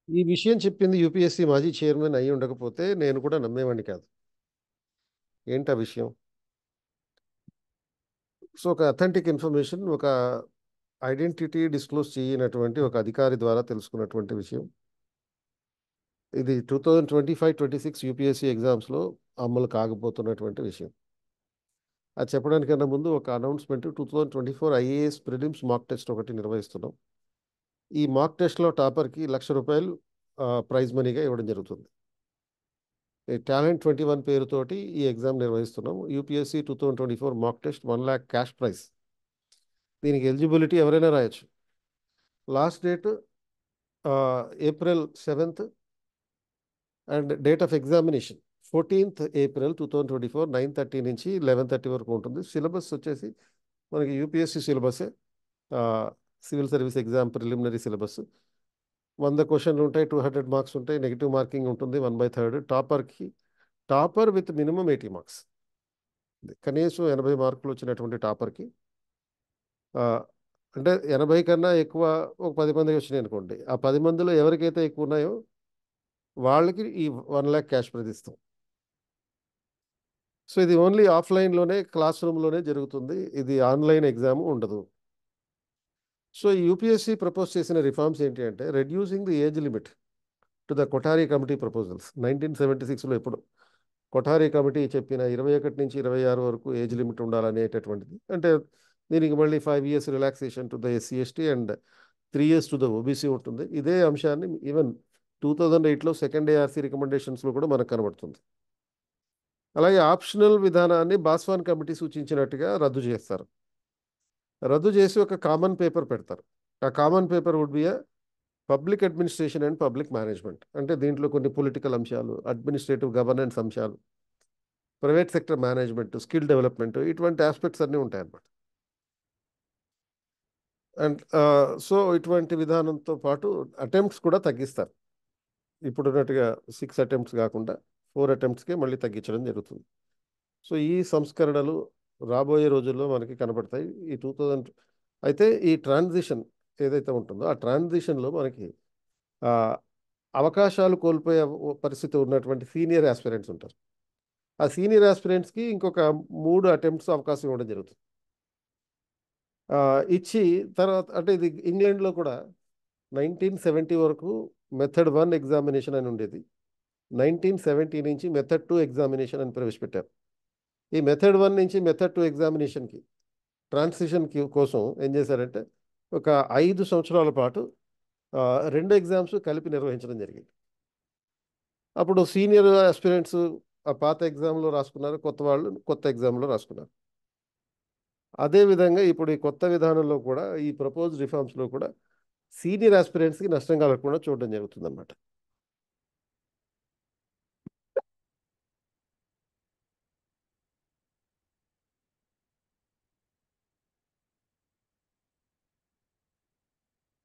ఈ విషయం చెప్పింది యూపీఎస్సీ మాజీ చైర్మన్ అయి ఉండకపోతే నేను కూడా నమ్మేవాడిని కాదు. ఏంటి ఆ విషయం? సో ఒక అథెంటిక్ ఇన్ఫర్మేషన్, ఒక ఐడెంటిటీ డిస్క్లోజ్ చేయనటువంటి ఒక అధికారి ద్వారా తెలుసుకున్నటువంటి విషయం. ఇది 2025-26 యూపీఎస్సీ ఎగ్జామ్స్లో అమలు కాకపోతున్నటువంటి విషయం. అది చెప్పడానికన్నా ముందు ఒక announcement. 2024 IAS prelims mock test ఒకటి నిర్వహిస్తున్నాం. ఈ మాక్ టెస్ట్లో టాపర్కి ₹1,00,000 ప్రైజ్ మనీగా ఇవ్వడం జరుగుతుంది. టాలెంట్ 21 పేరుతోటి ఈ ఎగ్జామ్ నిర్వహిస్తున్నాం. UPSC 2024 mock test 1,00,000 cash praise. దీనికి ఎలిజిబిలిటీ ఎవరైనా రాయొచ్చు. Last date April 7th and date of examination 14th April 2024 9:30 నుంచి 11:30 వరకు ఉంటుంది. సిలబస్ వచ్చేసి మనకి యూపీఎస్సీ సిలబసే. Civil service exam preliminary syllabus. 100 క్వశ్చన్లు ఉంటాయి, 200 మార్క్స్ ఉంటాయి, నెగిటివ్ మార్కింగ్ ఉంటుంది 1/3. టాపర్ విత్ మినిమం 80 మార్క్స్, కనీసం 80 మార్కులు వచ్చినటువంటి టాపర్కి, అంటే 80 కన్నా ఎక్కువ ఒక 10 మంది వచ్చినాయి అనుకోండి, ఆ 10 మందిలో ఎవరికైతే ఎక్కువ ఉన్నాయో వాళ్ళకి ఈ 1,00,000 క్యాష్ ప్రైజ్ ఇస్తాం. సో ఇది ఓన్లీ ఆఫ్లైన్లోనే, క్లాస్ రూమ్లోనే జరుగుతుంది. ఇది ఆన్లైన్ ఎగ్జామ్ ఉండదు. సో యూపీఎస్సీ ప్రపోజ్ చేసిన రిఫార్మ్స్ ఏంటి అంటే, reducing the age limit to the Kothari committee proposals. 1976లో ఎప్పుడు కొఠారీ కమిటీ చెప్పిన 21 నుంచి 26 వరకు ఏజ్ లిమిట్ ఉండాలనేటటువంటిది. అంటే దీనికి మళ్ళీ 5 years relaxation to the SC/ST and 3 years to the OBC ఉంటుంది. ఇదే అంశాన్ని ఈవెన్ 2008లో సెకండ్ ARC రికమెండేషన్స్లో కూడా మనకు కనబడుతుంది. అలాగే ఆప్షనల్ విధానాన్ని బాస్వాన్ కమిటీ సూచించినట్టుగా రద్దు చేస్తారు. రద్దు చేసి ఒక కామన్ పేపర్ పెడతారు. ఆ common paper would be public administration and public management. అంటే దీంట్లో కొన్ని పొలిటికల్ అంశాలు, అడ్మినిస్ట్రేటివ్ గవర్నెన్స్ అంశాలు, private sector management, skill development, ఇటువంటి ఆస్పెక్ట్స్ అన్నీ ఉంటాయన్నమాట. అండ్ సో ఇటువంటి విధానంతో పాటు అటెంప్ట్స్ కూడా తగ్గిస్తారు. ఇప్పుడున్నట్టుగా 6 attempts కాకుండా 4 attemptsకే మళ్ళీ తగ్గించడం జరుగుతుంది. సో ఈ సంస్కరణలు రాబోయే రోజుల్లో మనకి కనబడతాయి. ఈ 2000 అయితే ఈ ట్రాన్సిషన్ ఏదైతే ఉంటుందో ఆ ట్రాన్సిషన్లో మనకి అవకాశాలు కోల్పోయే పరిస్థితి ఉన్నటువంటి సీనియర్ ఆస్పిరెంట్స్ ఉంటారు. ఆ సీనియర్ ఆస్పిరెంట్స్కి ఇంకొక 3 attempts అవకాశం ఇవ్వడం జరుగుతుంది. ఇచ్చి తర్వాత, అంటే ఇది ఇంగ్లాండ్లో కూడా 1970 వరకు మెథడ్ 1 ఎగ్జామినేషన్ అని ఉండేది. 1970 నుంచి మెథడ్ 2 ఎగ్జామినేషన్ అని ప్రవేశపెట్టారు. ఈ మెథడ్ 1 నుంచి మెథడ్ 2 ఎగ్జామినేషన్కి ట్రాన్సిషన్కి కోసం ఏం చేశారంటే, ఒక 5 సంవత్సరాల పాటు 2 ఎగ్జామ్స్ కలిపి నిర్వహించడం జరిగింది. అప్పుడు సీనియర్ ఆస్పిరెంట్స్ ఆ పాత ఎగ్జామ్లో రాసుకున్నారు, కొత్త వాళ్ళు కొత్త ఎగ్జామ్లో రాసుకున్నారు. అదేవిధంగా ఇప్పుడు ఈ కొత్త విధానంలో కూడా, ఈ ప్రపోజ్ రిఫార్మ్స్లో కూడా సీనియర్ ఆస్పిరెంట్స్కి నష్టం కలగకుండా చూడడం జరుగుతుంది అన్నమాట.